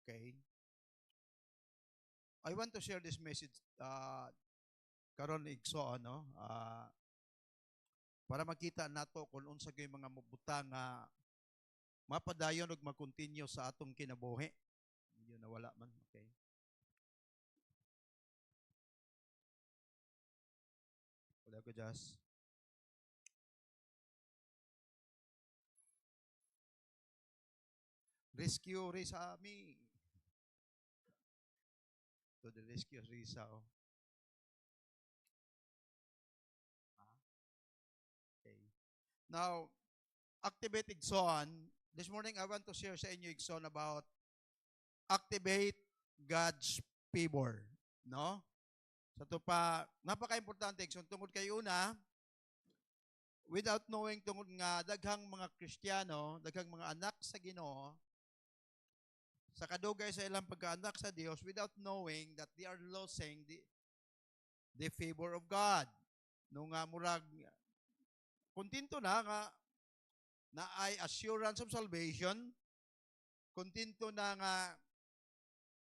Okay. I want to share this message karon igsoon no para makita nato kung unsa gyud mga mubuta nga mapadayon ug mag-continue sa atong kinabuhi. Yun nawala man. Okay. Wala ko just. Rescue Risa me. To the rescue Risa. Oh. Ah, okay. Now, activate Igsoon. This morning, I want to share sa inyo Igsoon about activate God's favor. No? Sa to pa, napaka-importante Igsoon. Tungod kay una, without knowing tungod nga daghang mga Kristiyano, daghang mga anak sa Ginoo, sa kadugay sa ilang pagkaanak sa Dios without knowing that they are losing the favor of God. No nga murag kontento na ay assurance of salvation, kontento na nga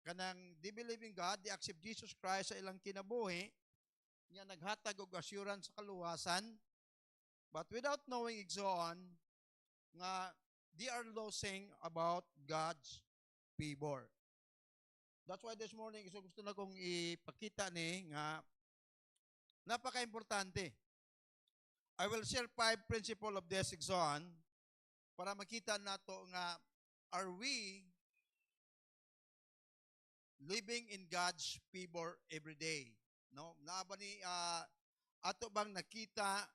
kanang they believe in God, they accept Jesus Christ sa ilang kinabuhi, niya naghatag og assurance sa kaluwasan, but without knowing igsoon nga they are losing about God's favor. That's why this morning gusto na kong ipakita ni nga napaka-importante. I will share 5 principles of this exon para makita nato nga are we living in God's favor every day. No? Naaba ni ato bang nakita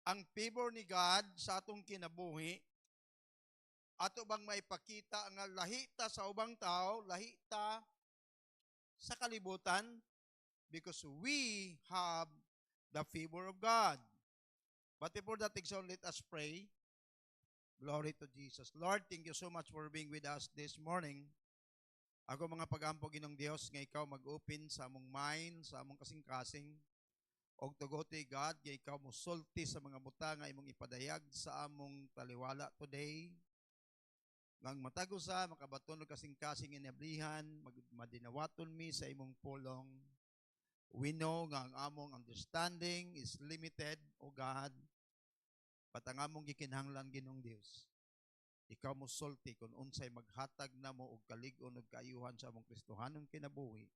ang favor ni God sa atong kinabuhi? Ato bang maipakita nga lahita sa ubang tao, lahita sa kalibutan? Because we have the favor of God. But before that, let us pray. Glory to Jesus. Lord, thank you so much for being with us this morning. Ako mga pag-ampo Ginong Dios, nga ikaw mag-open sa among mind, sa among kasing-kasing, og tugote God, nga ikaw musulti sa mga buta nga imong ipadayag sa among taliwala today. Ngang matago sa makabaton og kasing-kasing inablihan, madinawaton mi sa imong pulong. We know nga ang among understanding is limited, O God, but ang among gikinahanglan Ginong Dios, ikaw mo sulti kung unsay maghatag na mo og kalig-on ug kaayuhan sa among Kristohanong kinabuhi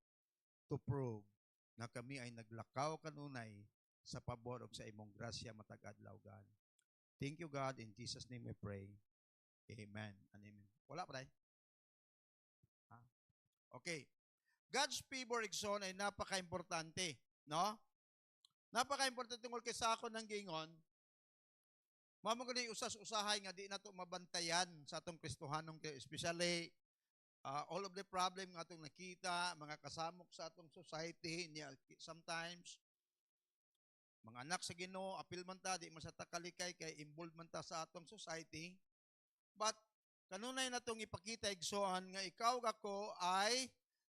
to prove na kami ay naglakaw kanunay sa pabor ug sa imong grasya matag adlaw, God. Thank you, God. In Jesus' name we pray. Amen and amen. Wala pa tayo? Okay. God's favor igsoon ay napaka-importante, no? Napaka-importante tungkol kay sa ako ng gingon. Mamo gani usas-usahay nga di nato mabantayan sa atong Kristohanong, especially all of the problem nga atong nakita, mga kasamok sa atong society niya sometimes mga anak sa Ginoo, apil man ta di man sa takalikay kay involved man ta sa atong society. But kanunay natong ipakita igsoon nga ikaw ako ay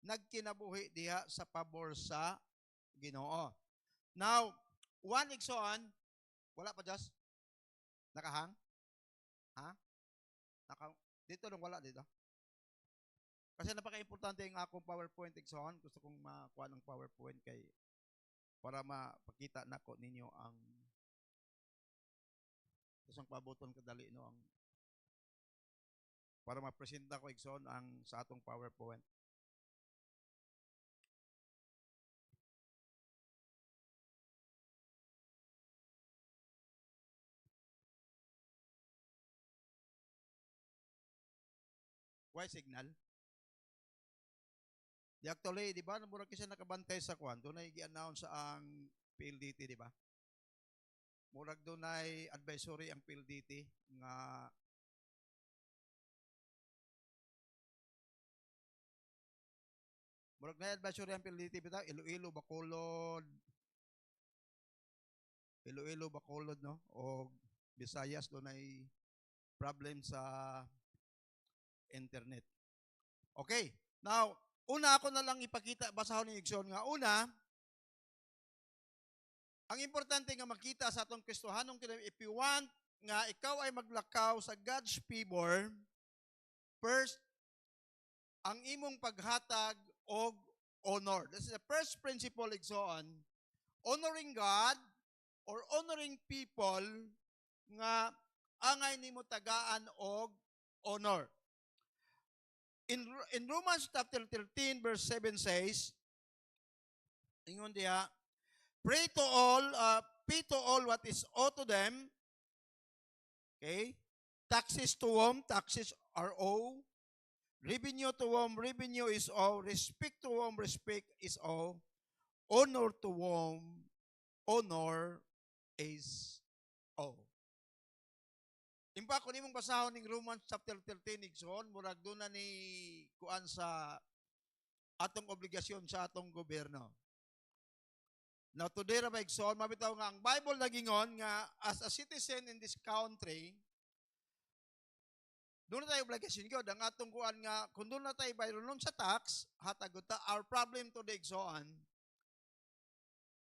nagkinabuhi diha sa pabor sa Ginoo. Now, one igsoon, wala pa just nakahang? Ha? Dito nung wala dito. Kasi napaka-importante ang akong PowerPoint igsoon. Gusto kong makuha ng PowerPoint kay para mapakita nako ninyo ang isang pabuton kadali no ang para ma-presenta ko igsoon ang sa atong PowerPoint. Why signal? Di actually, di ba, murag kasi nakabantay sa kwan, doon ay gi-announce ang PLDT, di ba? Murag doon ay advisory ang PLDT nga murag na advisory ang PLDT bitaw Iloilo, Bacolod, no? O Visayas doon ay problem sa internet. Okay. Now, una ako na lang ipakita, basahon ni Igsoon nga. Una, ang importante nga makita sa atong Kristohanong kinabuhi, if you want nga ikaw ay maglakaw sa God's favor, first, ang imong paghatag og honor. This is the first principle igsoon. Honoring God or honoring people nga angay nimo tagaan og honor. In Romans chapter 13 verse 7 says, ingon diha, pray to all what is owed to them. Okay? Taxes to whom taxes are owed. Revenue to whom revenue is owed. Respect to whom respect is owed. Honor to whom honor is owed. Impa kung imong basahon ning Romans chapter 13 igsoon, murag doon na ni kuan sa atong obligasyon sa atong gobyerno. Now today ra ba igsoon, mabitaw nga ang Bible nagingon nga as a citizen in this country, doon na tayo obligasyon ko, ang atong kuan nga, kung doon na tayo bayroon sa tax, hatagot ta, our problem today igsoon,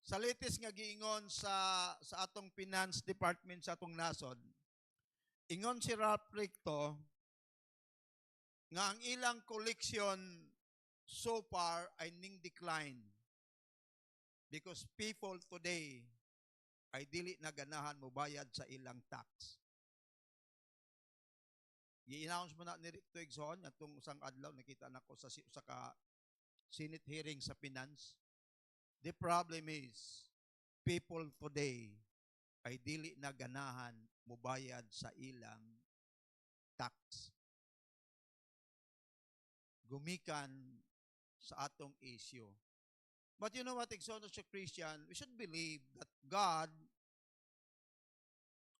sa latest nga giingon sa atong finance department sa atong nasod, ingon si Ralph Recto nga ang ilang collection so far ay ning decline because people today ay dili na ganahan mo bayad sa ilang tax. I-announce mo na ni Recto igsoon atong usang adlaw nakita nako sa ka Senate hearing sa finance. The problem is people today ay dili na ganahan mubayad sa ilang tax. Gumikan sa atong issue. But you know what, igsoon as a Christian, we should believe that God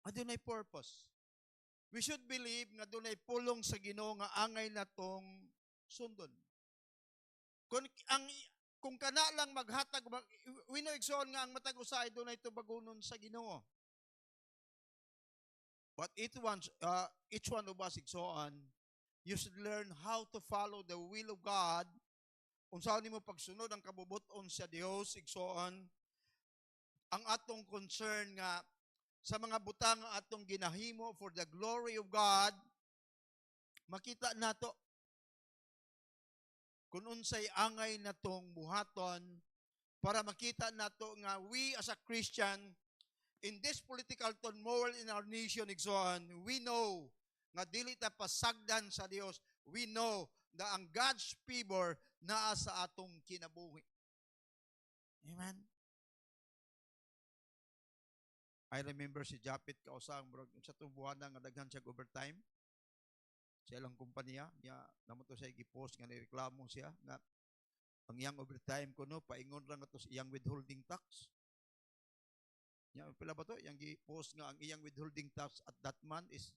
adunay purpose. We should believe nga adunay pulong sa Ginoo nga angay natong sundon. Kung kana lang maghatag, we know igsoon nga ang matag usa ay dunay tubagonon sa Ginoo. But each one of us, igsoon, you should learn how to follow the will of God. Kung saan nimo pagsunod ang kabubuton sa Dios, igsoon, ang atong concern nga sa mga butang nga atong ginahimo for the glory of God, makita nato kung unsay angay natong buhaton para makita nato nga we as a Christian in this political turmoil in our nation, igsoon, we know nga dili ta pasagdan sa Dios. We know na ang God's favor naa sa atong kinabuhi. Amen. I remember si Japit kausang sa tubuhan nga daghan siya overtime sa ilang kumpanya niya namo to siya gi-post nga nireklamo siya nga ang iyang overtime kuno paingon ra nga to sa iyang withholding tax. Nya pila ba to? Yang gi-post nga ang iyang withholding tax at that month is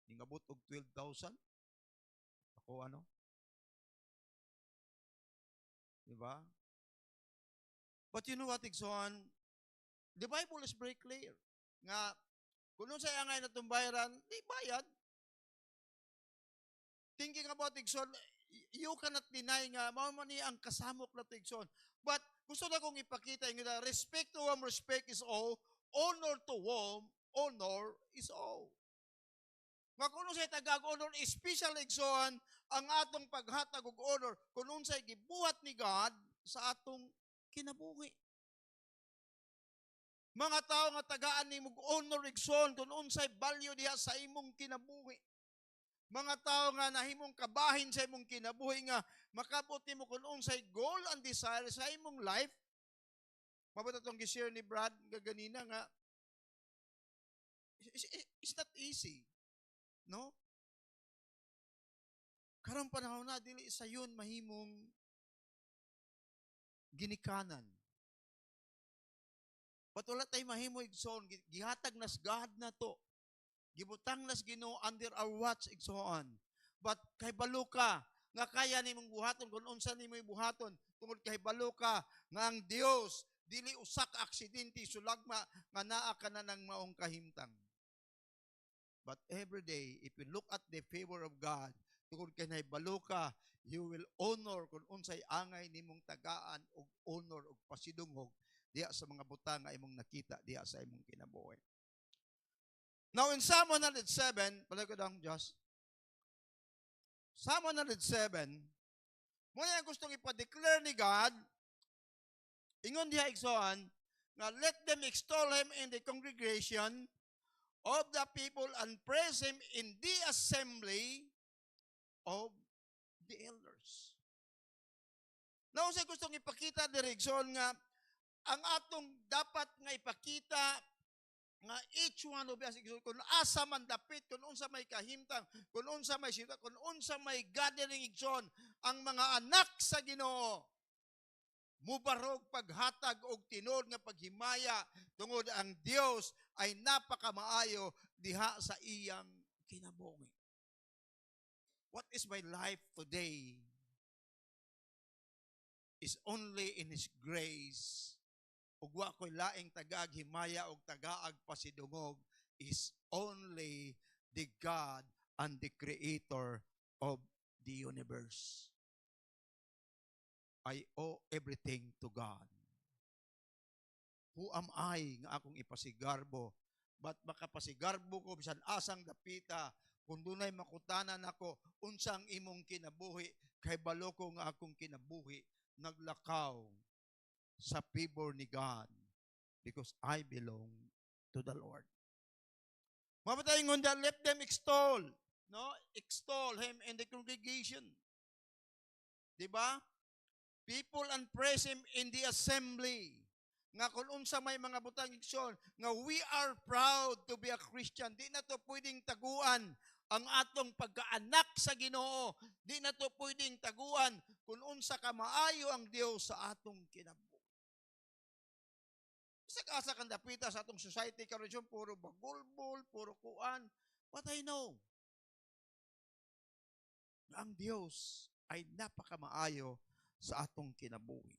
ningabot og 12,000. Ako ano? Diba? But you know what, igsoon? The Bible is very clear. Nga, kung sa angay na itong bayaran, di bayad. Thinking about igsoon, you cannot deny nga, mamani ang kasamok na ito igsoon. But, gusto na kong ipakita yung respect to whom respect is all, honor to whom honor is all. Nga kung sa'y tagag-honor, special igsoon, ang atong paghatag og honor, kung sa'y gibuhat ni God sa atong kinabuhi. Mga tao nga tagaan ni mong honor igsoon, kung unsay value diha sa imong kinabuhi. Mga tao nga nahimong kabahin sa imong kinabuhi nga makabot nimo kung unsay goal and desire sa imong life. Mabot atong gi-share ni Brad gaganina nga it's not easy. No? Karong panahon na dili sayon mahimong ginikanan. But wala tay mahimo igsoon, gihatag nas God na to. Gibutang nas Ginoo under our watch igsoon. But kay balo ka nga kaya nimong buhaton kung unsa nimo buhaton tungod kay balo ka nga ang Dios dili usak aksidente sulagma nga naa ka na ng maong kahimtang. But every day, if you look at the favor of God, tungod kay nahibalo ka, you will honor kung unsay angay nimong tagaan og honor og pasidungog diya sa mga butang nga imong nakita diya sa imong kinabuhi. Now in Psalm 107, palagod ang Diyos. Psalm 107, Muna yung gustong ipa-declare ni God, ingon diha igsoon, nga let them extol Him in the congregation of the people and praise Him in the assembly of the elders. Now, sa gustong ipakita direksyon nga, ang atong dapat nga ipakita nga each one of us, kung asa man dapit, kung unsa may kahimtang, kung unsa may sita, kung unsa may gathering igsoon, ang mga anak sa Ginoo, mubarog paghatag og tinod nga paghimaya tungod ang Dios ay napakamaayo diha sa iyang kinabuhi. What is my life today is only in His grace. Ug wa ko'y laing tagaag himaya og tagaag pasidungog is only the God and the Creator of the universe. I owe everything to God. Who am I nga akong ipasigarbo? Ba't makapasigarbo ko bisan asang dapita kung dunay makutanan ako unsang imong kinabuhi kay balo ko nga akong kinabuhi naglakaw sa favor ni God because I belong to the Lord. Mapatayin nga, let them extol. No? Extol Him in the congregation. Diba? People and praise Him in the assembly. Nga kung unsa may mga butang iksyon, nga we are proud to be a Christian. Di na to pwedeng taguan ang atong pagkaanak sa Ginoo. Di na to pwedeng taguan kung unsa ka maayo ang Dios sa atong kinabuhi. Asa kang dapita sa atong society karon puro bagulbol, puro kuan. What I know, ang Dios ay napakamaayo sa atong kinabuhi.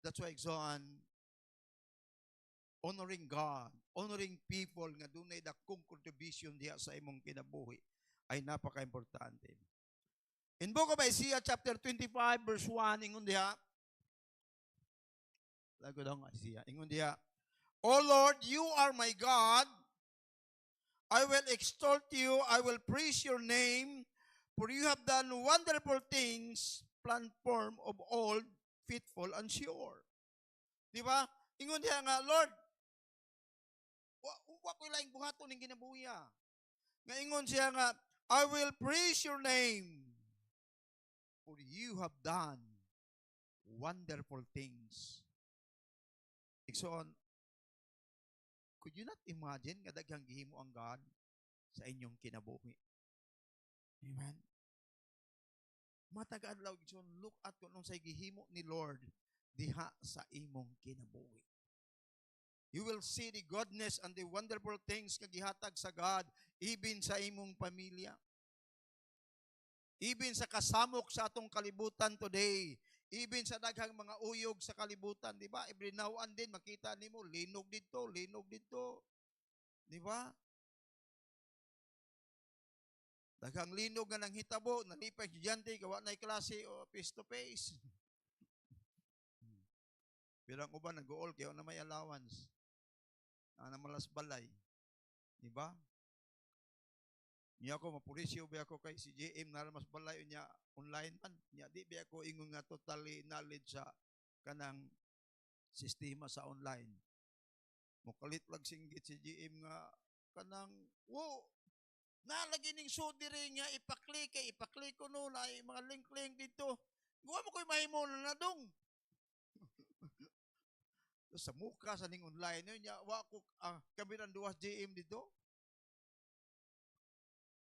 That's why exoan, honoring God, honoring people nga dunay dakong contribution diha sa imong kinabuhi ay napaka-importante. In Book of Isaiah chapter 25 verse 1 ingon diha, lago daw nga Isaiah, ingon diha, O Lord, you are my God. I will extol you, I will praise your name, for you have done wonderful things, platform of old, faithful and sure. Di ba? Ingon diha nga, Lord, wa ko laing buhaton ning kinabuhi. Nga ingon siya nga, I will praise your name, for you have done wonderful things. Iksoon, could you not imagine nga daghang gihimo ang God sa inyong kinabuhi? Amen. Matagaan law igsoon, look at kung unsay gihimo ni Lord diha sa imong kinabuhi. You will see the goodness and the wonderful things nga gihatag sa God even sa imong pamilya. Even sa kasamok sa atong kalibutan today, even sa daghang mga uyog sa kalibutan, di ba? Every now and then, makita nimo linog dito, linog dito. Di ba? Daghang linog nga nang hitabo, nalipay estudyante, gawa na klase o face to face. Pero ang uban, nag-uol, kaya na may allowance. Na malas balay. Di ba? Niya ako, mapulisyo ba ako kay si JM na mas balay niya online man. Niya di ba ako ingon nga totally knowledge sa kanang sistema sa online. Mukalit lag singgit si JM nga kanang, wow, nalagi ning sudiri nga ipaklik ko no, na mga link dito. Gawa mo ko'y mahimo na dong. Sa muka sa ning online, niya, wa ko, kabiran duwas JM dito.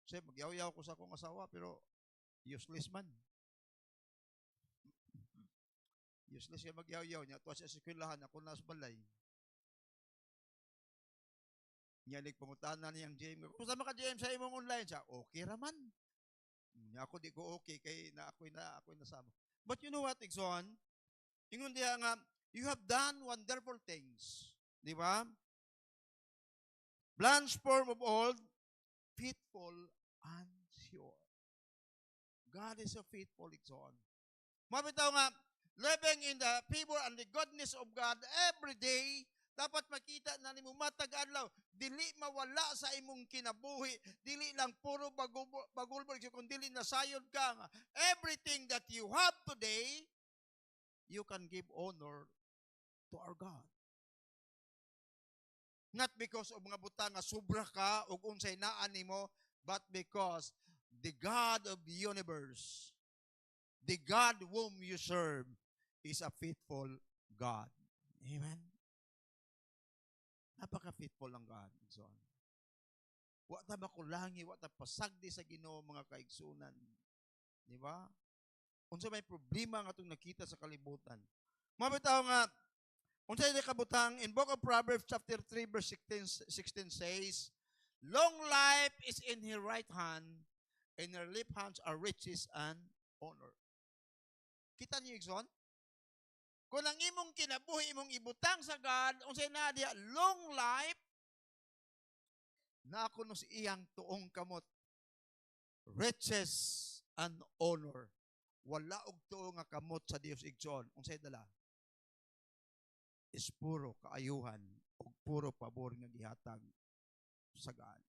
Kasi magyaw-yaw ko sa akong asawa, pero useless man. Useless siya magyaw-yaw niya. Tuwa siya sa eskwelahan, ako na sa balay. Niya pangutanan niyang JM. Kung sama ka JM sa imong online siya, okay raman. Niya ako di ko okay, kay na ako'y nasama. But you know what, Exxon? Ingon diya nga, you have done wonderful things. Di ba? Blanche form of old, faithful and sure. God is so faithful, Exxon. Mabitaw nga, living in the favor and the goodness of God every day, Dapat makita na nimo matag adlaw, dili mawala sa imong kinabuhi, dili lang puro bagulbol kun dili nasayod ka nga everything that you have today, you can give honor to our God. Not because of mga butang nga sobra ka o unsay naan nimo, but because the God of the universe, the God whom you serve, is a faithful God. Amen? Napaka-faithful ang God. So, wa ta makulangi, wa ta pasagdi sa Ginoo mga kaigsunan. Di ba? Unsa may problema nga itong nakita sa kalibutan. Mabitaw nga, unsa yung kabutang, in Book of Proverbs chapter 3 verse 16 says, long life is in her right hand, and her left hands are riches and honor. Kita niyo, Igson? Kung ang imong kinabuhi, imong ibutang sa God, unsay na diya, long life, na ako no si iyang tuong kamot, riches and honor. Wala og tuo nga kamot sa Dios, Igson. Unsay dala? Is puro kaayuhan o puro pabor nga gihatag sa God.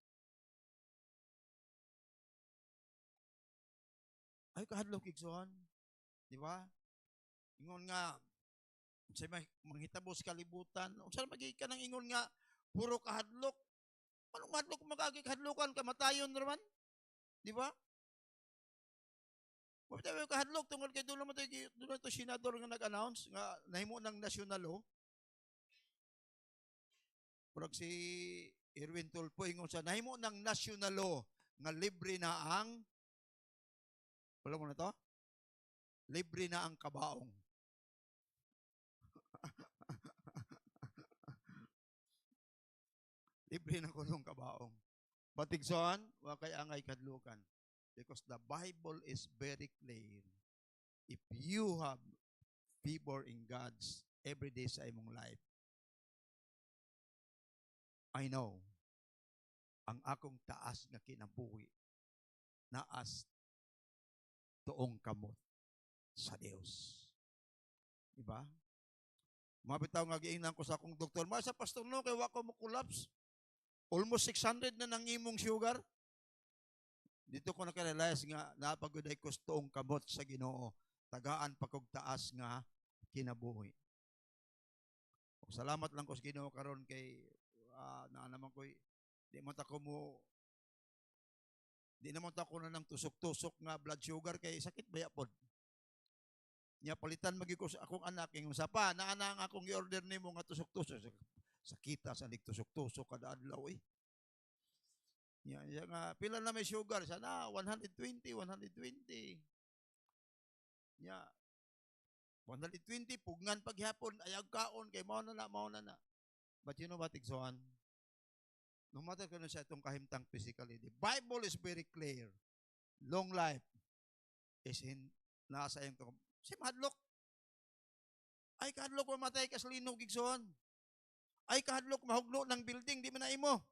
Ay kahadlok, Igson. Di ba? Ingon nga, unsay manghitabo sa kalibutan, unsay magiging ng ingon nga, puro kahadlok. Anong hadlok magagi kahadlokan, kamatayon naman? Di ba? Mabitaw yung kahadlok, tungkol kay dulo mo ito senador nga nag-announce, nga nahimo ng national law. Purag si Erwin Tulfo, ingon sa, nahimo ng national law, nga libre na ang, wala mo na to? Libre na ang kabaong. Libre na ko nung kabaong. Batigson, wa kay angay kadlukan. Because the Bible is very clear. If you have favor in God's everyday sa imong life, I know, ang akong taas nga kinabuhi, naas tuong kamot sa Dios. Diba? Mabitaw nga giingnan ko sa akong doktor, sa pastor no, kay wa ko mo collapse. Almost 600 na nang imong sugar. Dito ko nakarealize nga napaguday ko tuong kamot sa Ginoo. Tagaan pa kog taas nga kinabuhi. O, salamat lang ko sa Ginoo karon kay na naman ko di man ta ko mo di naman ta ko na nang tusok-tusok nga blood sugar kay sakit baya pod. Nya palitan magi ko sa akong anak ing usa pa naa na ang akong i-order nimo nga tusok-tusok sakita sa tusok-tusok kada adlaw eh. Nya nga pila na may sugar sana 120. Nya 120 pugnan paghapon ayag kaon kay mao na. But you know what, Igsoan? No matter kung sa itong kahimtang physically, the Bible is very clear. Long life is in nasa iyong tukong. Si mahadlok. Ay kahadlok mamatay ka sa linog, Igsoan. Ay kahadlok mahugno ng building, di man na imo.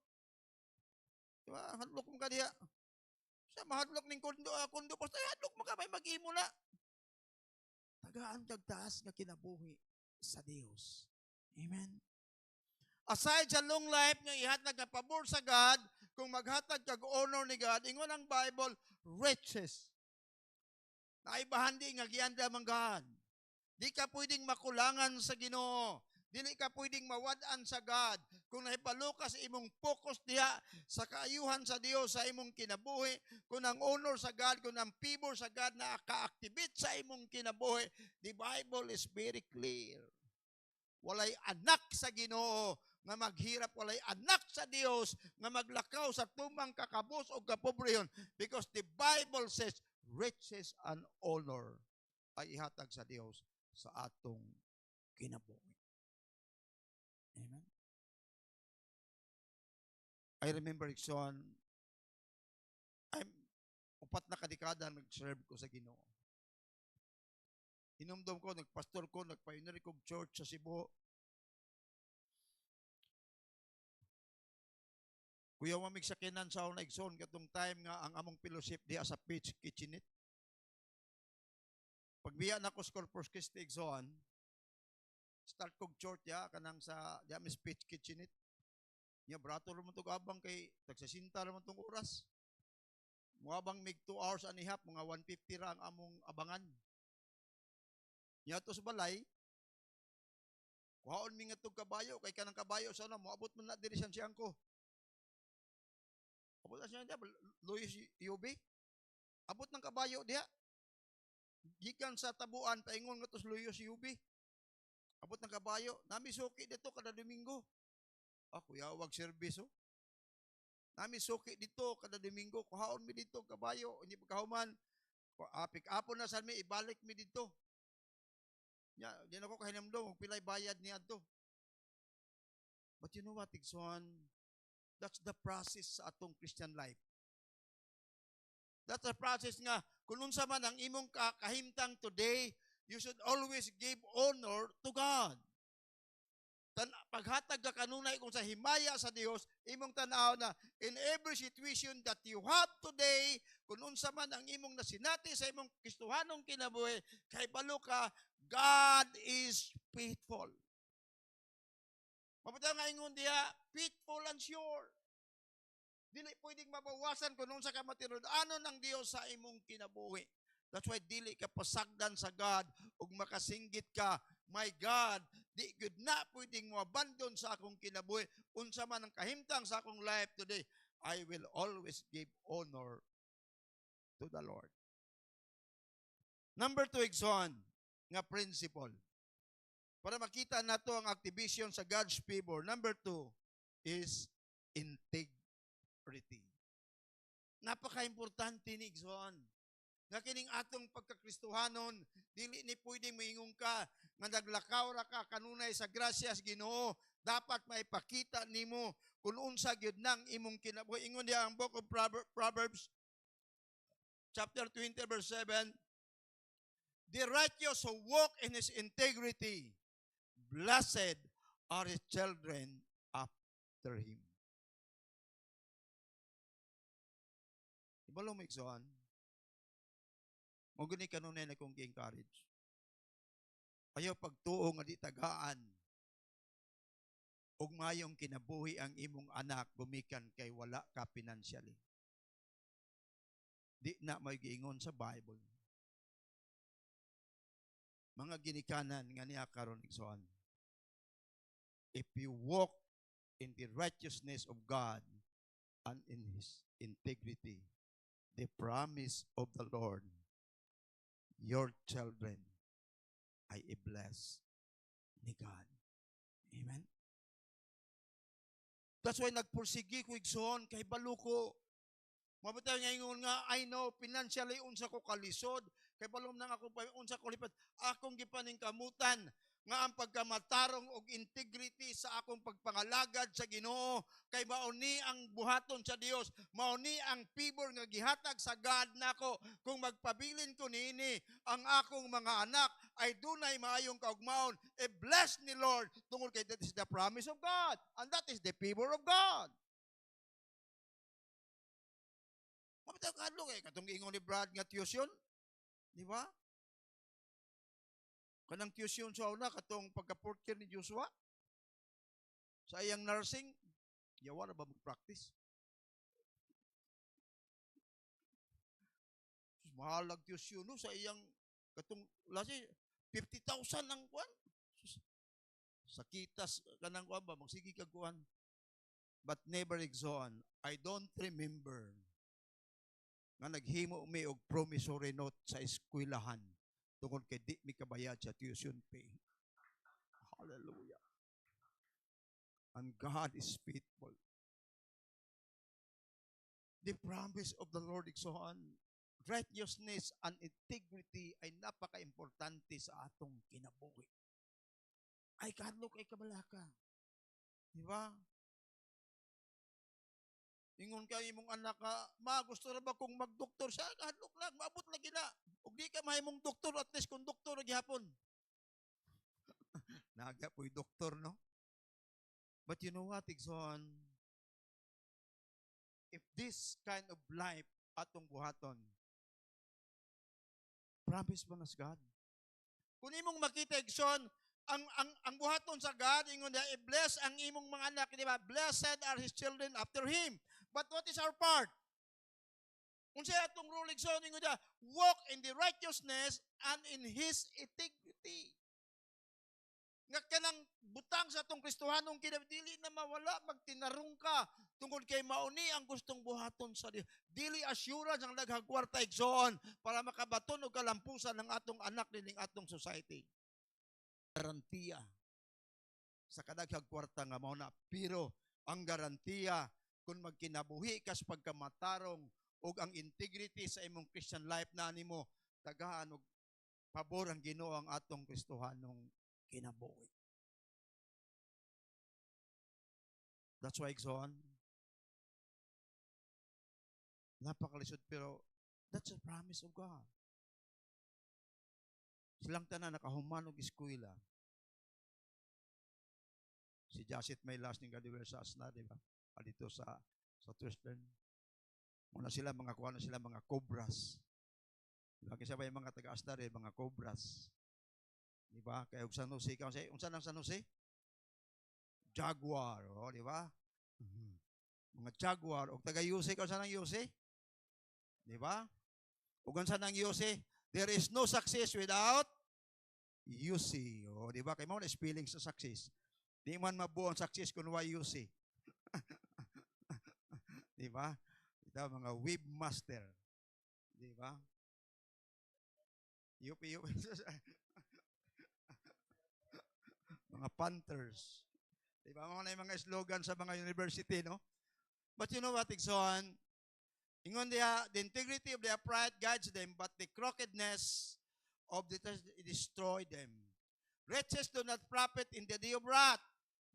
Diba? Hadlok mo ka diya. Siya mahadlok ng kundo post. Ay hadlok mo ka, may mag-imo na. Tagaan kagtaas nga kinabuhi sa Dios. Amen. Aside sa long life nga ihatag nga pabor sa God, kung maghatag kag honor ni God, ingon ang Bible, riches. Naibahandi nga gianda man God. Di ka pwedeng makulangan sa Ginoo. Dili ka pwedeng mawad-an sa God. Kung nahipalukas imong focus diha sa kaayuhan sa Dios sa imong kinabuhi, kung ang honor sa God, kung ang favor sa God na ka-activate sa imong kinabuhi, the Bible is very clear. Walay anak sa Ginoo nga maghirap, walay anak sa Dios nga maglakaw sa tumang kakabus o kapobrehon, because the Bible says riches and honor ay ihatag sa Dios sa atong kinabuhi. Amen. I remember, Son, I'm 4 na kadekada nag-serve ko sa Ginoo. Hinumdum ko, nagpastor ko, nagpioneer ko church sa Cebu. Kuya mamig sa kinan sa una Igsoon katong time nga ang among fellowship diha sa Peach Kitchenette. Pagbiya na ko sa Corpus Christi Igsoon, start kog short ya kanang sa diya mi speech kitchen it. Nya brato ra man tog abang kay tagsasinta ra man tong oras. Muabang mig 2 hours and a half, mga 150 ra ang among abangan. Nya to sa balay, kuhaon mi nga tog kabayo kay kanang kabayo sa una moabot man na diri siyang ko. Abot na siya diya, Luis Yubi. Abot ng kabayo diya. Gikan sa tabuan paingon nga tos Luis Yubi. Abot ng kabayo, nami suki dito kada Domingo. Ako yawag service oh. Nami suki dito kada Domingo, kuhaon mi dito kabayo, hindi pagkahuman. Pick upon na sa mi ibalik mi dito. Nya, di na ko kahinamdom og pilay bayad ni adto. But you know what, Igsoon? That's the process sa atong Christian life. That's the process nga, kung unsa man ang imong kahimtang today, you should always give honor to God. Paghatag ka kanunay kung sa himaya sa Dios, imong tanaw na in every situation that you have today, kung unsa man ang imong nasinati sa imong Kristohanong kinabuhi, kay balo ka, God is faithful. Mapitaw nga ingon diha, faithful and sure. Dili pwedeng mabawasan kung unsa ka matinud-anon ang Dios sa imong kinabuhi. That's why dili ka pasagdan sa God ug makasinggit ka, my God, di gud na pwedeng mo abandon sa akong kinabuhi. Unsa man ang kahimtang sa akong life today, I will always give honor to the Lord. Number 2, Igsoon, nga principle. Para makita nato ang activation sa God's favor. Number 2 is integrity. Napaka-importante ni Igsoon. Nga kining atong pagkakristohanon, dili ni pwedeng moingon ka nga naglakaw ra ka kanunay sa grasyas Ginoo. Dapat maipakita nimo kung unsa gyud nang imong kinabuhi. Ingon diha ang book of Proverbs chapter 20 verse 7. The righteous who walk in his integrity, blessed are his children after him. Ibalo mo Igsoon. Mo gani kanunay na kong gi-encourage. Ayaw pagtuo nga di tagaan. Ug mayong kinabuhi ang imong anak gumikan kay wala ka financially. Di na may giingon sa Bible. Mga ginikanan nga niya karon Igsoon. If you walk in the righteousness of God and in His integrity, the promise of the Lord, your children ay i-bless ni God. Amen? That's why nagpursigi ko Igsoon kay baluko. Mabitaw niya ingon nga, I know financially unsa ko kalisod, kay balom nang ako unsa ko lipat, akong gipaning kamutan nga ang pagkamatarong og integrity sa akong pagpangalagad sa Ginoo kay mauni ang buhaton sa Dios, mauni ang favor nga gihatag sa God nako. Kung magpabilin ko niini, ang akong mga anak ay dunay maayong kaugmaon, bless ni Lord tungod kay that is the promise of God and that is the favor of God. Mabitaw kadlo kay katong ingon ni Brad nga tuition, di ba? Kanang tuition sa una, katong pagka-fourth year ni Joshua, sa iyang nursing, yawa na ba mag-practice? Mahalag tuition no, sa iyang, katong, lasi, 50,000 ang kuwan. Sakitas kanang kuwan ba, magsigi ka kuwan. But never Igsoon, I don't remember nga naghimo mi og promissory note sa eskwelahan tungod kay di mi kabayad sa tuition fee. Hallelujah. And God is faithful. The promise of the Lord Igsoon, righteousness and integrity ay napaka-importante sa atong kinabuhi. Ay kadlok ay kabalaka. Di ba? Ingon ka imong anak ka, ma, gusto na ba kung magdoktor siya? Kadlok lang, maabot lagi na. Ug di ka mahimong doktor, at least kung doktor gihapon. Naga po'y doktor, no? But you know what, Igsoon? If this kind of life atong buhaton, promise ba nas God? Kung imong makita, Igsoon, ang buhaton sa God, ingon niya, i-bless ang imong mga anak, di ba? Blessed are his children after him. But what is our part? Unsay atong ruling so, ingon niya, walk in the righteousness and in his integrity. Nga kanang butang sa atong Kristohanong kinabdili na mawala, magtinarong ka, tungkol kay mauni ang gustong buhaton sa Dios. Dili assurance ang naghagwarta igsoon para makabaton o kalampusan ng atong anak nining atong society. Garantiya sa kadaghang kwarta nga mao na, pero ang garantiya kung magkinabuhi kas pagkamatarong og ang integrity sa imong Christian life na nimo tagahan og pabor ang Ginoo ang atong Kristohanong kinabuhi. That's why igsoon, napakalisod, pero that's a promise of God. Silang tanan nakahuman og eskwela. Si Jasit may last ning graduate sa ASNA, di ba? Dito sa Southwestern. Muna sila mga kuha na sila mga cobras. Diba? Kasi ba yung mga taga-ASNA rin, mga cobras. Di ba? Kaya San Jose, unsa nang San Jose? Jaguar, oh, di ba? Mga Jaguar, o taga-Yuse, kung saan ang Yuse? Di ba? O kung saan ang Yuse? There is no success without UC. O, di ba? Kaya mo na spelling sa success. Di man mabuo ang success kung why UC. Di ba? Ito, mga webmaster. Di ba? UP. Mga Panthers. Di ba? Mga mga slogan sa mga university, no? But you know what, Igsoon? Ingon diha, the integrity of the upright guides them, but the crookedness of the destroy them. Riches do not profit in the day of wrath,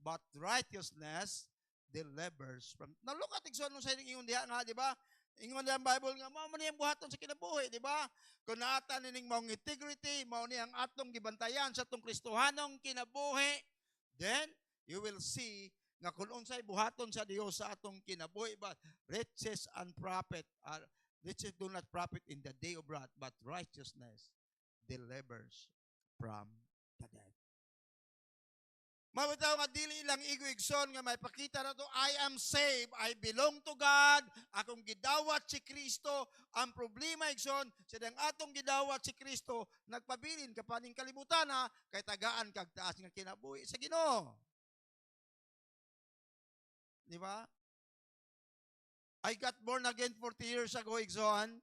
but righteousness delivers from. Now look at Igsoon nung sa ingon diha nga, di ba? Ingon diha ang Bible nga, mao man niyang buhaton sa kinabuhi, di ba? Kung naata nining maong integrity, mao ni ang atong gibantayan sa atong Kristohanong kinabuhi, then you will see nga kung unsay buhaton sa Dios sa atong kinabuhi, but riches and profit are riches do not profit in the day of wrath, but righteousness delivers from the death. Mabitaw nga dili lang igwigson nga may pakita na to, I am saved, I belong to God, akong gidawat si Kristo. Ang problema igson, sidang atong gidawat si Kristo, nagpabilin ka paning kalibutan na, kay tagaan kag taas nga kinabuhi sa Ginoo. Di ba? I got born again 40 years ago, igsoon.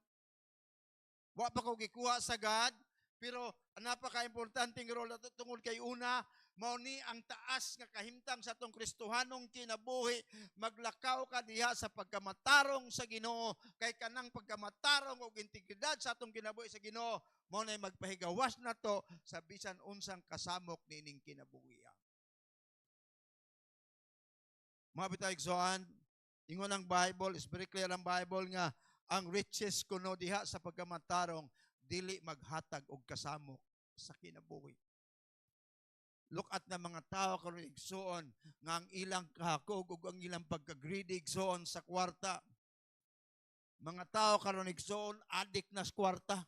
Wa pa ko gikuha sa God, pero napaka-importanteng role na tungod kay una, mao ni ang taas nga kahimtang sa atong Kristohanong kinabuhi, maglakaw ka diha sa pagkamatarong sa Ginoo, kay kanang pagkamatarong og integridad sa atong kinabuhi sa Ginoo, mao nay magpahigawas nato sa bisan unsang kasamok nining kinabuhi. Mga bitaigsoan, ingon ang Bible, is very clear ang Bible nga ang riches kuno diha sa pagkamatarong dili maghatag og kasamok sa kinabuhi. Look at na mga tao karon igsoon nga ang ilang kahakog ug ang ilang pagka-greedy igsoon sa kwarta. Mga tao karon igsoon adik na sa kwarta.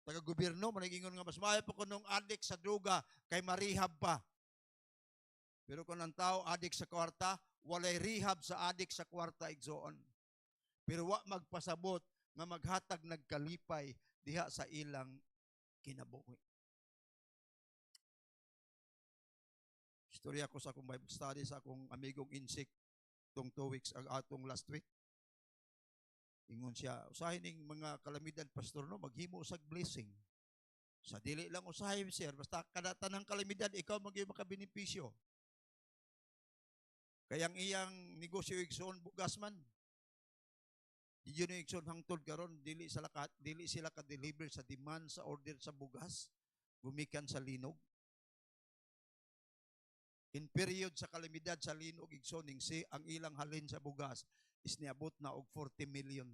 Taga-gobyerno manigingon nga mas maayo pa kunong adik sa droga kay marehab pa. Pero kung ang tao adik sa kwarta, walay rehab sa adik sa kwarta igsoon. Pero wa magpasabot nga maghatag nagkalipay diha sa ilang kinabuhi. Istorya ko sa akong Bible study sa akong amigong Insik tong 2 weeks atong last week. Ingon siya, usahin ning mga kalamidad pastor no, maghimo usag blessing. Sa dili lang usahin sir, basta kada tanang kalamidad ikaw makabenepisyo. Kayang iyang negosyo igsoon bugas man. Di yun yung igsoon hangtod karon dili sila ka-deliver sa demand sa order sa bugas, gumikan sa linog. In period sa kalamidad sa linog igsoon si ang ilang halin sa bugas is niabot na og 40 million.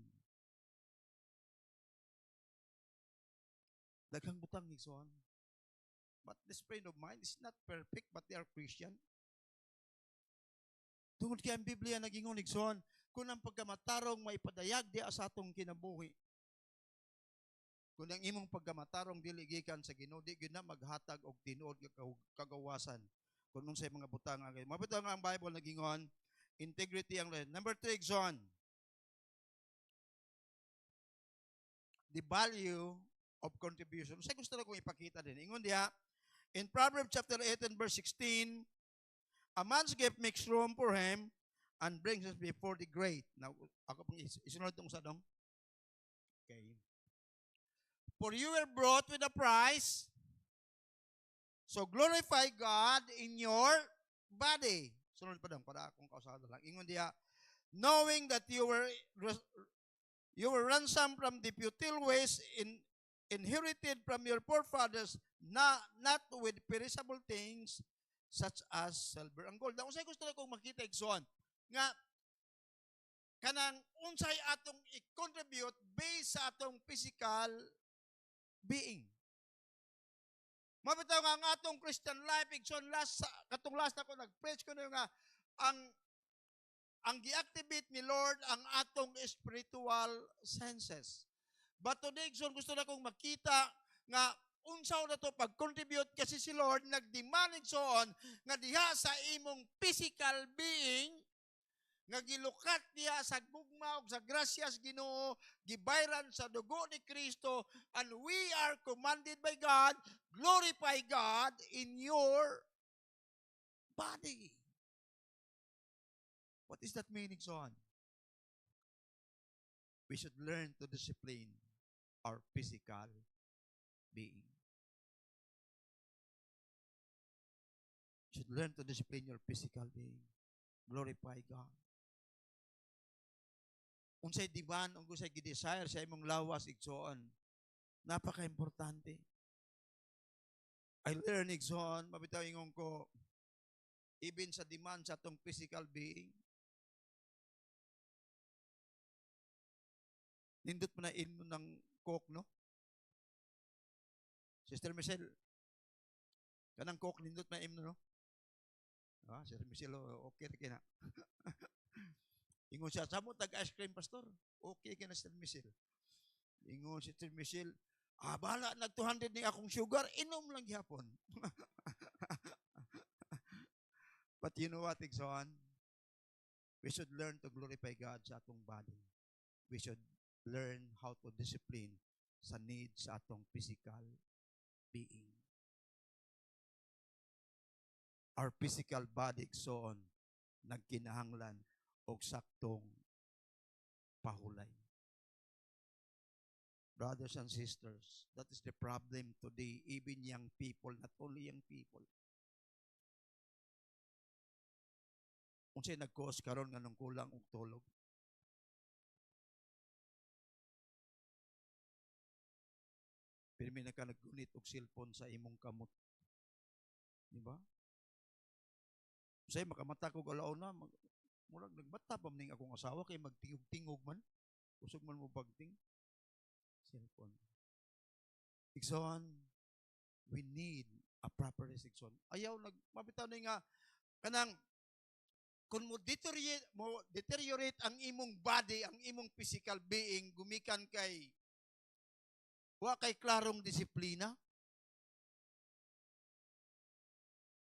Daghang butang igsoon. But this friend of mine is not perfect, but they are Christian. Tungod kay ang Biblia nagingon igsoon, kung ang pagkamatarong maipadayag di sa atong kinabuhi. Kung ang imong pagkamatarong dili gikan sa Ginoo, di gyud na maghatag og tinuod nga kagawasan. Kung unsay mga butang ang mabitaw nga ang Bible nagingon, integrity ang number 3, John. The value of contribution. Sa gusto na kong ipakita din. Ingon diha, in Proverbs chapter 8 and verse 16, a man's gift makes room for him and brings us before the great. Now, ako pong isunod itong sadong. Okay. For you were brought with a price, so glorify God in your body. Sunod pa dong, para akong kausada lang. Ingon diha, knowing that you were ransomed from the futile ways inherited from your forefathers, not with perishable things such as silver and gold. Ang unsay gusto na kong makita igsoon nga kanang unsay atong i-contribute based sa atong physical being. Mabitaw nga ang atong Christian life, igsoon katong last ako nag-preach ko na nga ang gi-activate ni Lord ang atong spiritual senses. But today, igsoon gusto na kong makita nga unsaw na to pag-contribute kasi si Lord nag-demand igsoon nga diha sa imong physical being nga gilukat niya sa gugma ug sa grasyas Ginoo, gibayran sa dugo ni Kristo, and we are commanded by God, glorify God in your body. What is that meaning, son? We should learn to discipline our physical being. You should learn to discipline your physical being. Glorify God. Unsay diban, unsay gi-desire sa imong lawas igsoon. Napaka-importante. I learn igsoon, mabitaw ingon ko, even sa demand sa atong physical being, nindot mo na mo ng coke, no? Sister Michelle, kanang coke, nindot na mo, no? Ah, Sister Michelle, okay rin na. Ingon siya, sa mo tag-ice cream, pastor? Okay ka na, Sister Michelle. Ingon Sister Michelle, bahala, nag-200 ni akong sugar, inom lang gihapon. But you know what, Igsoon? We should learn to glorify God sa atong body. We should learn how to discipline sa needs sa atong physical being. Our physical body, Igsoon, nagkinahanglan og saktong pahulay. Brothers and sisters, that is the problem today, even young people, not only young people. Unsay nag-cause karon nga nung kulang og tulog? Pero may naggunit og cellphone sa imong kamot. Di ba? Unsay makamata ko galaw na, murag nagbata pa ning akong asawa kay magtingog-tingog man. Usog man mo bagting. Cellphone. Igsoon, we need a proper restriction. Ayaw mabitaw na nga kanang kung mo deteriorate ang imong body, ang imong physical being, gumikan kay klarong disiplina.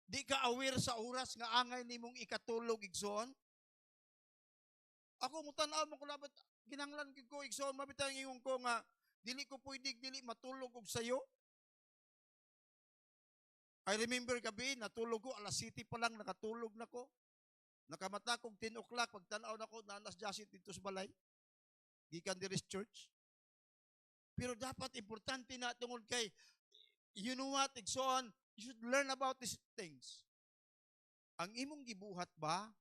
Di ka aware sa oras nga angay nimong ikatulog, igsoon. Ako mo tanaw mo kung labat ginanglan ko igsoon, mabitaw ingon ko nga dili ko pwede dili matulog og sayo. I remember gabi natulog ko alas 7 pa lang nakatulog na ko. Nakamata kog 10 o'clock pagtan-aw nako nanas jasit dito sa balay. Gikan diri sa church. Pero dapat importante na tungod kay you know what, igsoon, you should learn about these things. Ang imong gibuhat ba?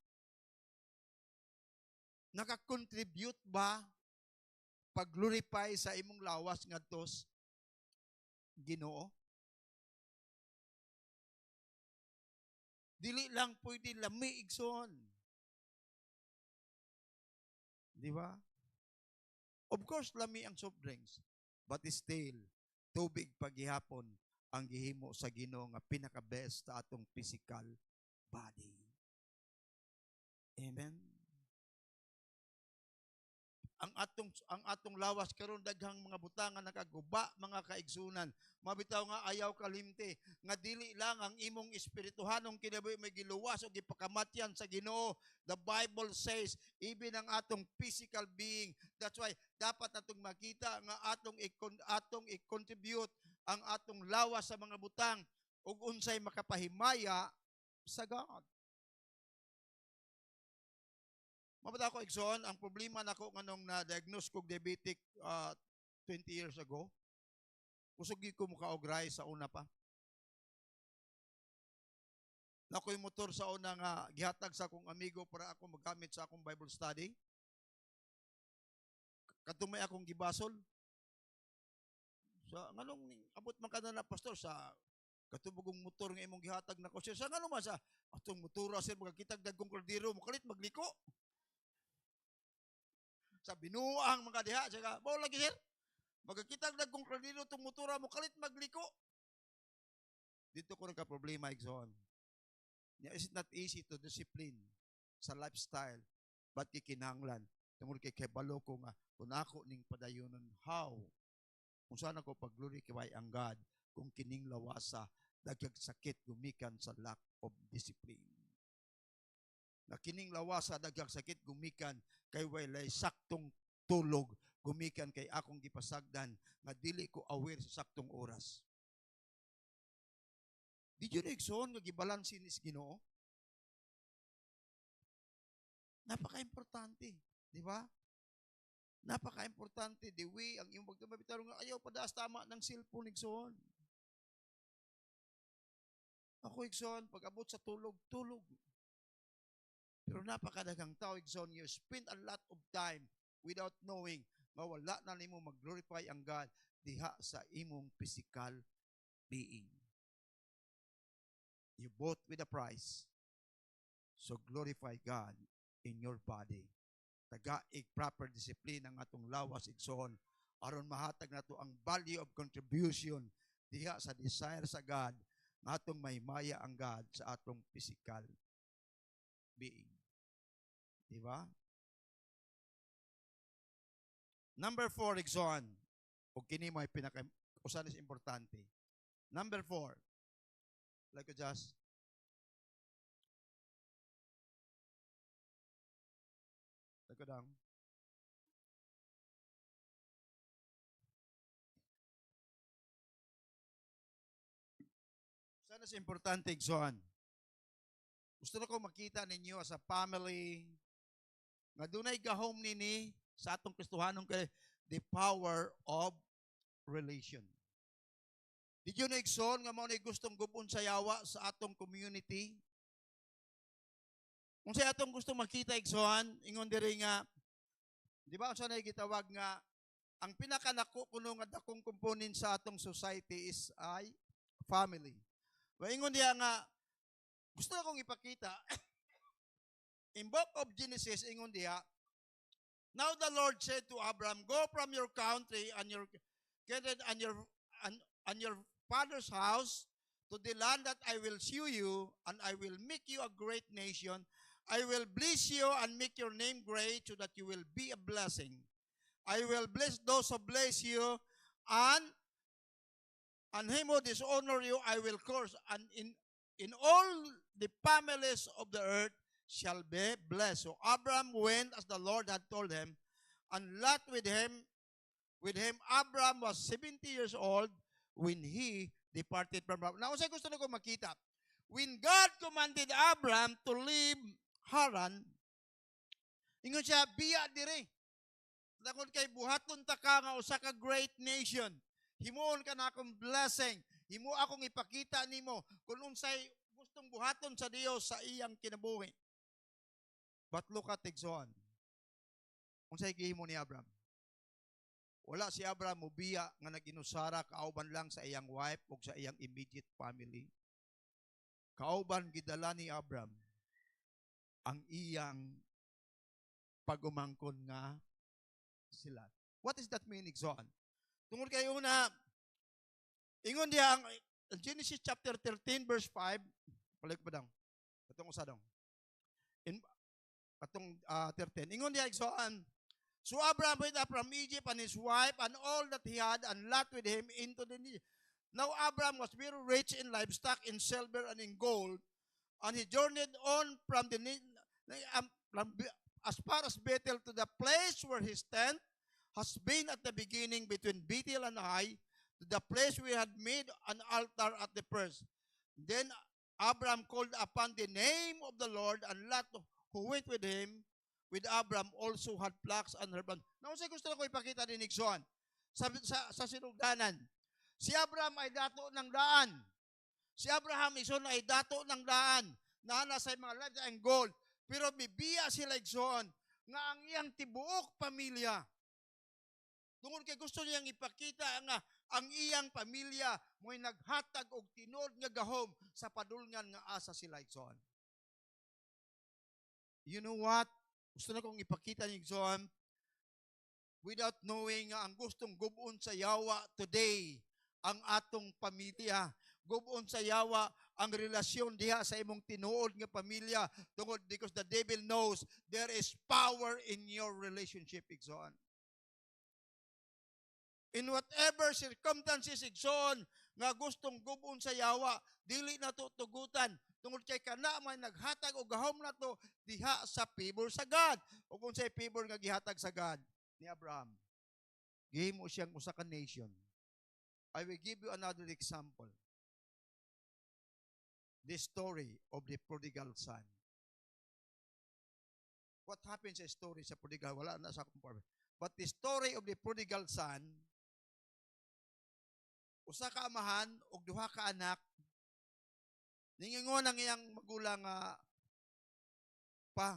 Naka-contribute ba pag-glorify sa imong lawas ngadtos Ginoo? Dili lang pwede lami igsoon. Di ba? Of course, lami ang soft drinks. But still, tubig paghihapon ang gihimo sa Ginoo nga pinaka-best sa atong physical body. Amen? ang atong lawas karon daghang mga butangan nakaguba, mga kaigsunan. Mabitaw nga ayaw kalimti nga dili lang ang imong espirituhanong kinabuhi may giluwas o gipakamatyan sa Ginoo. The Bible says even ang atong physical being. That's why dapat atong makita nga atong i-contribute ang atong lawas sa mga butang ug unsay makapahimaya sa God. Mabata ko, Igsoon, ang problema nako nganong na-diagnose kong diabetic 20 years ago, kusog ko mukaogray sa una pa. Nako'y motor sa una nga gihatag sa akong amigo para ako magamit sa akong Bible study. Katumay akong gibasol. Sa nganong abot man kada na pastor sa katubugong motor nga imong gihatag nako siya. Sa ngano man sa atong motora sir magkitag dagkong kordero mukalit magliko. Sa binuang mga diha siya bao lagi sir. Magkitag dagkong kordero tong motora mukalit magliko. Dito ko nagka problema igsoon. Is it not easy to discipline sa lifestyle but kikinahanglan tungod kay balo ko nga kung ako ning padayonon how kung saan ako pag-glorify ang God kung kining lawasa daghang sakit gumikan sa lack of discipline. Na kining lawasa daghang sakit gumikan kay walay saktong tulog, gumikan kay akong gipasagdan nga dili ko aware sa saktong oras. Di yun igsoon nga gibalansin is Ginoo? Napaka-importante, di ba? Napaka-importante the way ang iyong pagtumabitaro nga ayaw padaas tama ng cellphone igsoon. Ako igsoon pag abot sa tulog. Pero napakadaghang tao igsoon you spend a lot of time without knowing nga wala na nimo mag-glorify ang God diha sa imong physical being. You bought with a price. So glorify God in your body. Tagaig proper discipline ang atong lawas igsoon aron mahatag nato ang value of contribution diha sa desire sa God nga atong mahimaya ang God sa atong physical being. Di ba? Number 4 igsoon ug kini may pinaka usan is importante. Number 4. Like ko just like ko down. Sana is importante igsoon. Gusto na ko makita ninyo as a family nga dunay gahom nini sa atong Kristohanong kay the power of relation. Did you na igsoon nga mao ni gustong gubon sa yawa sa atong community? Kung sa atong gustong makita igsoon, ingon diri nga di ba unsa nay gitawag nga ang pinakanako kuno nga dakong component sa atong society is ay family. Wa ingon diha nga gusto akong ipakita in book of Genesis ingon diha now the Lord said to Abraham, go from your country and your kindred and your father's house to the land that I will show you, and I will make you a great nation. I will bless you and make your name great so that you will be a blessing. I will bless those who bless you, and him who dishonor you I will curse, and in all the families of the earth shall be blessed. So Abraham went as the Lord had told him, and Lot with him. Abraham was 70 years old when he departed from Abraham. Now, sa gusto na ko makita, when God commanded Abraham to leave Haran, ingon siya, biya diri. Tungod kay buhaton ta ka nga usa ka great nation. Himuon ka na akong blessing. Himo akong ipakita nimo kung unsay gustong buhaton sa Dios sa iyang kinabuhi. But look at igsoon. Unsay gihimo ni Abraham? Wala si Abraham mubiya nga naginusara kauban lang sa iyang wife ug sa iyang immediate family. Kauban gidala ni Abraham ang iyang pagumangkon nga sila. What does that mean igsoon? Tungod kay una ingon diha ang Genesis chapter 13 verse 5, balik pa daw. Katong usa daw. In katong 13. Ingon diha igsoon, So Abraham went up from Egypt and his wife and all that he had and Lot with him into the Negev. Now Abraham was very rich in livestock, in silver and in gold, and he journeyed on from as far as Bethel to the place where his tent has been at the beginning between Bethel and Ai, to the place we had made an altar at the first. Then Abraham called upon the name of the Lord, and Lot, who went with him, with Abraham, also had flocks and herds. Now, sa gusto ko ipakita ni Nixon, sa sinugdanan, si Abraham ay dato ng daan. Si Abraham, Nixon, ay dato ng daan, na nasa mga lives and gold. Pero bibiya sila, Nixon, nga ang iyang tibuok pamilya. Tungod kay gusto niyang ipakita nga ang iyang pamilya mo'y naghatag og tinod nga gahom sa padulngan nga asa sila, Nixon. You know what? Gusto na kong ipakita ni Nixon, without knowing nga ang gustong gubon sa yawa today, ang atong pamilya. Gubon sa yawa ang relasyon diha sa imong tinuod nga pamilya. Tungod because the devil knows there is power in your relationship, Nixon. In whatever circumstances, Nixon, nga gustong gubon sa yawa, dili na to tugutan. Tungod kay kana may naghatag og gahom na to diha sa favor sa God. O kung say favor nga gihatag sa God ni Abraham, gihimo siyang usa ka nation. I will give you another example. The story of the prodigal son. What happens sa story sa prodigal? Wala na sa akong problem. But the story of the prodigal son, usa ka amahan og duha ka anak, ningingon ang iyang magulang nga, pa,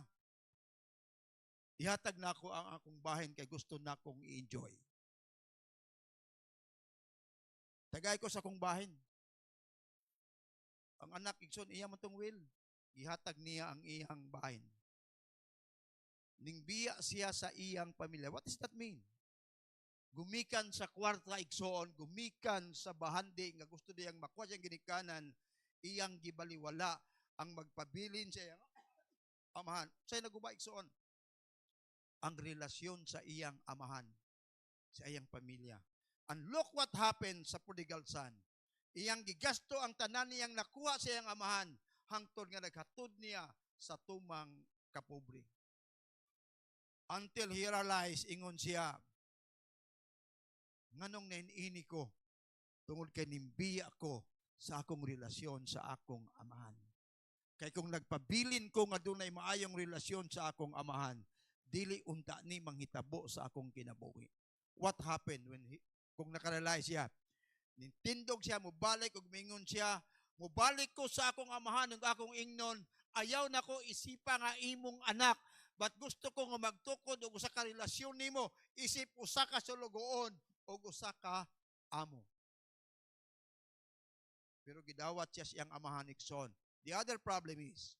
ihatag na ako ang akong bahin kay gusto na akong i-enjoy. Tagay ko sa akong bahin. Ang anak, Igson, iya mo tong will. Ihatag niya ang iyang bahin. Ningbiya siya sa iyang pamilya. What does that mean? Gumikan sa kwarta, Igson, gumikan sa bahandi nga gusto niyang makuha siyang ginikanan, iyang gibaliwala ang magpabilin sa iyang amahan. Sa'yo naguba, Igson, ang relasyon sa iyang amahan, sa iyang pamilya. And look what happened sa prodigal son. Iyang gigasto ang tanan niyang nakuha sa iyang amahan, hangtod nga naghatod niya sa tumang kapobre. Until he realized, ingon siya, nganong nainini ko, tungod kay nimbiya ko sa akong relasyon sa akong amahan. Kay kung nagpabilin ko nga dunay maayong relasyon sa akong amahan, dili unta ni manghitabo sa akong kinabuhi. What happened kung nakarealize siya? Nintindog siya, mubalik ug mingon siya, mubalik ko sa akong amahan ug akong ingnon, ayaw na ko isipa nga imong anak, but gusto ko nga magtukod og usa ka relasyon nimo, isip usa ka sulugoon og usa ka amo. Pero gidawat siya siyang amahan, Nixon. The other problem is,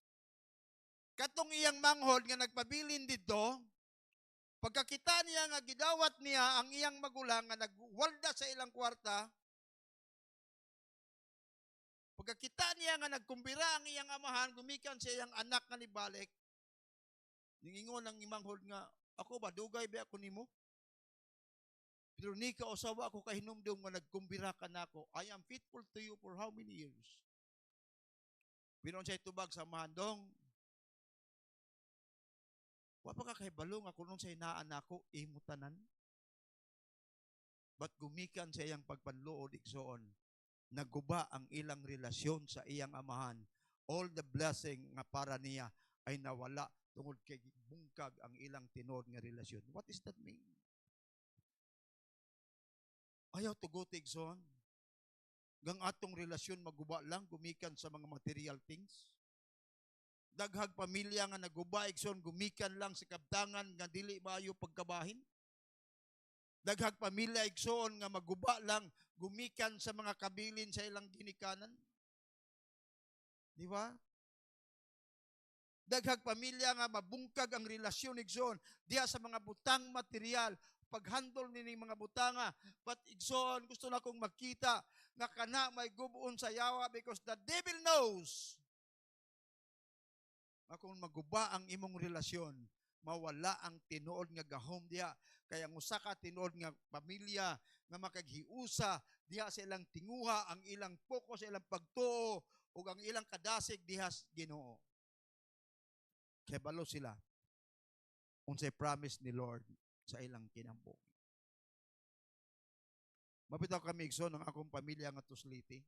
katong iyang manghod nga nagpabilin dito, pagkakita niya nga gidawat niya ang iyang magulang nga nagwalda sa ilang kwarta, pagkakita niya nga nagkumbira ang iyang amahan, gumikan sa iyang anak nga nibalik, ningingon ang imanghod nga, ako ba, dugay ba ako nimo? Pero ni ka usawa ako kahinumdum nga nagkumbira ka nako. I am faithful to you for how many years? Pinon siya itubag sa mahandong. Wa pa ka kay balong ako nung sa inaan nako, imutanan. But gumikan sa iyang pagpanluod, Igsoon, naguba ang ilang relasyon sa iyang amahan. All the blessing nga para niya ay nawala tungod kay bungkag ang ilang tinod nga relasyon. What does that mean? Ayaw tugutig, son. Gang atong relasyon maguba lang, gumikan sa mga material things. Daghag pamilya nga naguba, son, gumikan lang sa kabtangan nga dili maayo pagkabahin. Daghag pamilya, son, nga maguba lang, gumikan sa mga kabilin sa ilang ginikanan. Di ba? Daghag pamilya nga mabungkag ang relasyon, son, diya sa mga butang material, paghandol nining mga butanga. But Igsoon, gusto na kong makita nga kana may gubuon sa yawa because the devil knows na kung maguba ang imong relasyon, mawala ang tinuod nga gahom diha. Kaya ang usa ka tinuod nga pamilya nga makaghiusa diha sa ilang tinguha, ang ilang focus sa ilang pagtuo ug ang ilang kadasig diha sa Ginoo. Kaya balo sila unsay promise ni Lord sa ilang kinabuhi. Mabitaw kami igsoon ng akong pamilya nga Tusliti.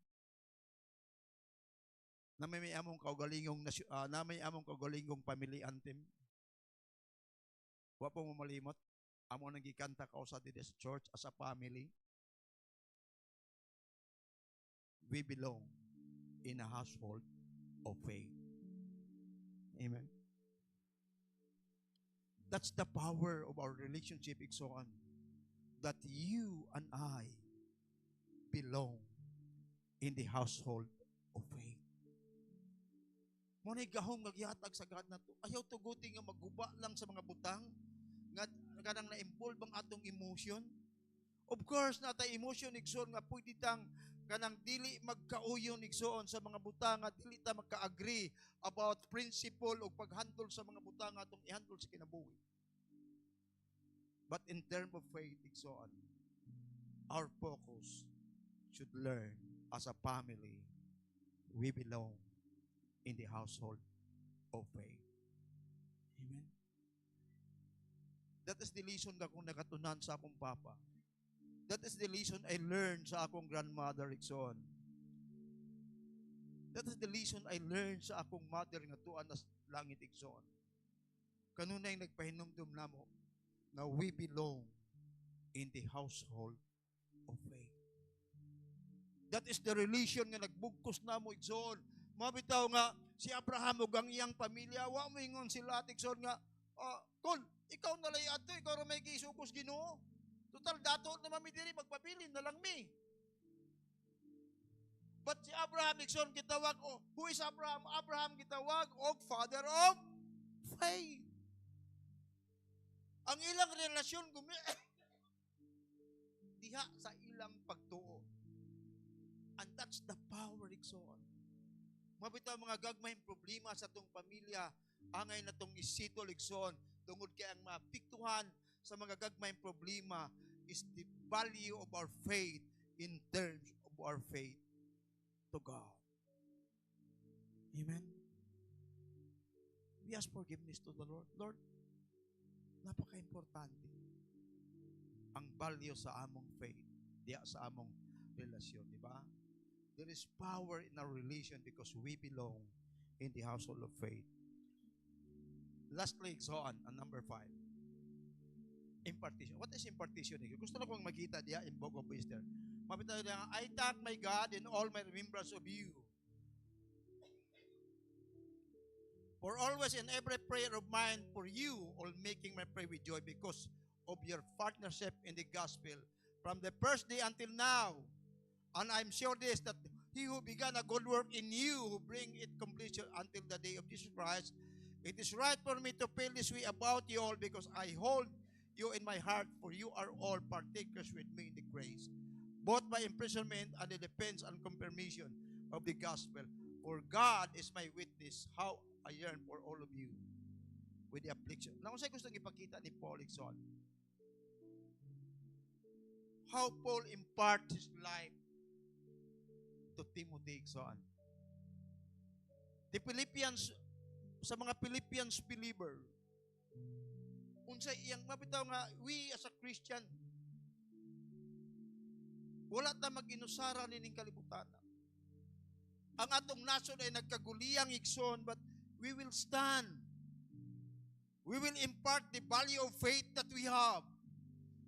Na may among kaugalingong family anthem. Wa po mo malimot. Amo nang gikanta ka sa dito sa church as a family. We belong in a household of faith. Amen. That's the power of our relationship, igsoon. That you and I belong in the household of faith. Muna'y gahom nagyatag sa God na to. Ayaw tuguti nga maguba lang sa mga butang nga kanang na-involve ang atong emotion. Of course, natay emotion igsoon nga pwede tang kanang dili magkauyon igsoon sa mga butang nga dili ta magka-agree about principle o paghandle sa mga butang nga atong ihandle sa kinabuhi. But in terms of faith igsoon, our focus should learn as a family we belong in the household of faith. Amen. That is the lesson na kung nakatunan sa akong papa. That is the lesson I learned sa akong grandmother, igsoon. That is the lesson I learned sa akong mother nga tuan na langit, igsoon. Kanunay nagpahinumdum namo na we belong in the household of faith. That is the relation nga nagbugkos namo, igsoon. Mabitaw nga si Abraham ug ang iyang pamilya, wa mo ingon sila igsoon nga, Kol, ikaw na lay ato, ikaw ra may gisugos Ginoo. Total dato na mami diri magpapili na lang mi. But si Abraham igsoon gitawag, who is Abraham? Abraham gitawag og father of faith. Ang ilang relasyon diha sa ilang pagtuo. And that's the power, igsoon. Mabitaw mga gagmayng problema sa tong pamilya, angay na tong isitol, igsoon, tungod kay ang maapektuhan sa mga gagmayng problema is the value of our faith in terms of our faith to God. Amen? We ask forgiveness to the Lord. Lord, napaka-importante ang value sa among faith, diya sa among relasyon, di ba? There is power in our relation because we belong in the household of faith. Lastly, so on number 5. Impartition. What is impartition? Gusto na kong makita diya in Book of Esther. Mabitaw niya, I thank my God in all my remembrance of you. For always in every prayer of mine for you, all making my prayer with joy because of your partnership in the gospel from the first day until now. And I'm sure this, that he who began a good work in you, who bring it completion until the day of Jesus Christ. It is right for me to feel this way about you all because I hold you in my heart, for you are all partakers with me in the grace, both by imprisonment and the defense and confirmation of the gospel. For God is my witness, how I yearn for all of you with the affliction. Now, kung sa'yo gusto ipakita ni Paul, Ikson, how Paul imparts his life to Timothy, Ikson. The Philippians, sa mga Philippians believer, unsay iyang mabitaw nga, we as a Christian, wala ta mag-inusara nining kalibutan. Ang atong nasod ay nagkaguliyang, igsoon, but we will stand. We will impart the value of faith that we have.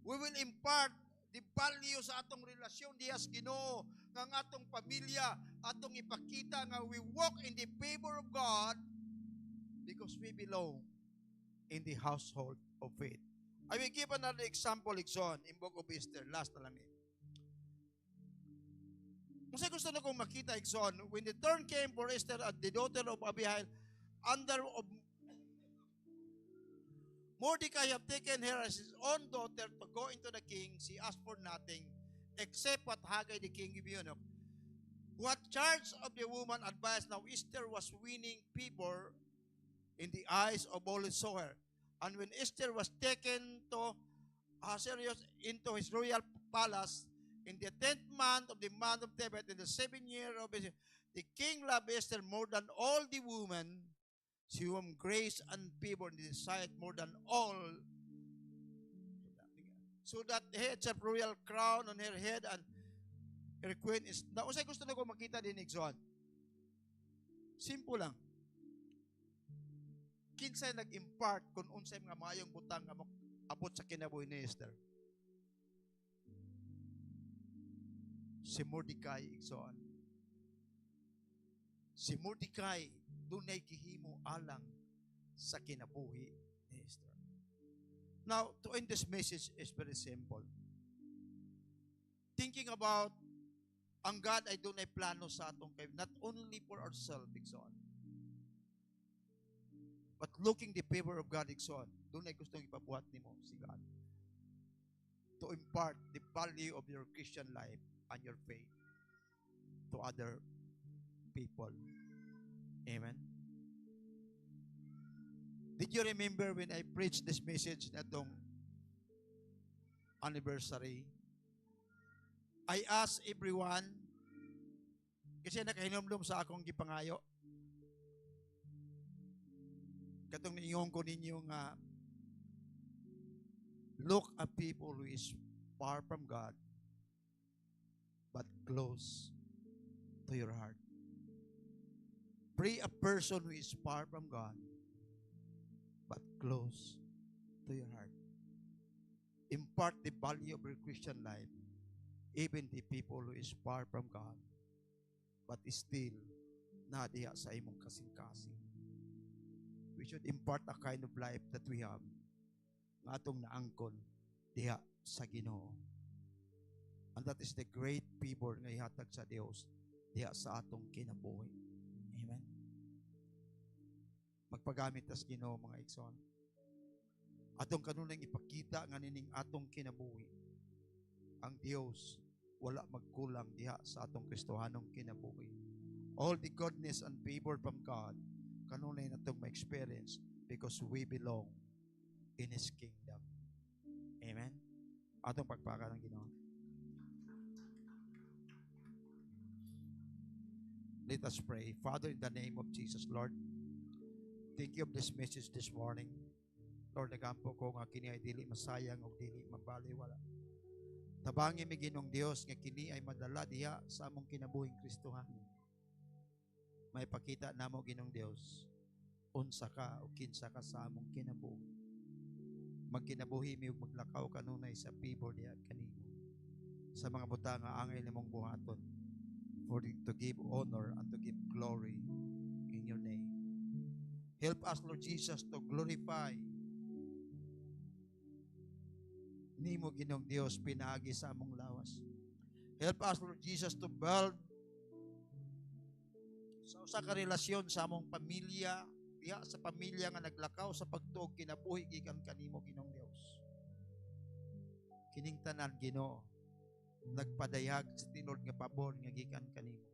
We will impart the value sa atong relasyon diha sa Ginoo, ng atong pamilya, atong ipakita nga we walk in the favor of God because we belong in the household of faith. I will give another example, Ikson, in Book of Esther. Last na lang eh. Kasi gusto na kong makita, Ikson, when the turn came for Esther at the daughter of Abihail, under of Mordecai have taken her as his own daughter to go into the king, she asked for nothing except what Haggai the king of eunuch. What charge of the woman advised, now Esther was winning favor in the eyes of all who saw her. And when Esther was taken to Ahasuerus into his royal palace in the 10th month of the month of Tebet in the 7th year of his, the king loved Esther more than all the women, she whom grace and favor in his sight more than all. So that heads of royal crown on her head and her queen is, nausay gusto na ko makita din Exxon. Simple lang. Kinsay nag-impart kung unsay mga mayong butang nga abot sa kinabuhi ni Esther. Si Mordecai Exxon. Si Mordecai dunay gihimo alang sa kinabuhi ni Esther. Now, to end this message is very simple. Thinking about ang God ay dunay plano sa atong kay not only for ourselves, Exxon, but looking the favor of God, Exxon, dunay gustong ipabuhat nimo si God to impart the value of your Christian life and your faith to other people. Amen. Did you remember when I preached this message na itong anniversary? I asked everyone, kasi nakahinomdom sa akong gipangayo, katong niingon ko ninyo nga, look at people who is far from God, but close to your heart. Pray a person who is far from God, but close to your heart. Impart the value of your Christian life, even the people who is far from God, but still nadiya sa imong kasing-kasing. We should impart a kind of life that we have nga atong naangkon diha sa Ginoo. And that is the great favor nga ihatag sa Dios diha sa atong kinabuhi. Amen. Magpagamit tas Ginoo mga igsoon. Atong kanunay ipakita nga nining atong kinabuhi. Ang Dios wala magkulang diha sa atong Kristohanong kinabuhi. All the goodness and favor from God kanunay natong ma-experience because we belong in His kingdom. Amen. Atong pagpaka ng Ginoo. Let us pray. Father, in the name of Jesus, Lord, thank you of this message this morning. Lord, nagampo ko nga kini ay dili masayang o dili mabaliwala. Tabangi mi Ginong Dios nga kini ay madala diha sa among kinabuhing Kristohan. May pakita namo Ginong Dios unsa ka o kinsa ka sa among kinabuhi. Magkinabuhi mi ug maglakaw kanunay sa favor diha kanimo. Sa mga butang nga angay nimong buhaton for to give honor and to give glory in your name. Help us, Lord Jesus, to glorify nimo Ginong Dios pinaagi sa among lawas. Help us, Lord Jesus, to build sa usa ka relasyon sa among pamilya, diha sa pamilya nga naglakaw sa pagtuog kinabuhi gikan kanimo Ginong Dios. Kining tanan Ginoo nagpadayag sa tinod nga pabor nga gikan kanimo.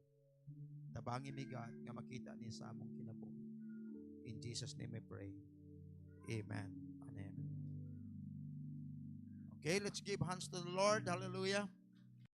Tabangi mi God nga makita ni sa among kinabuhi. In Jesus' name I pray. Amen and amen. Okay, let's give hands to the Lord. Hallelujah.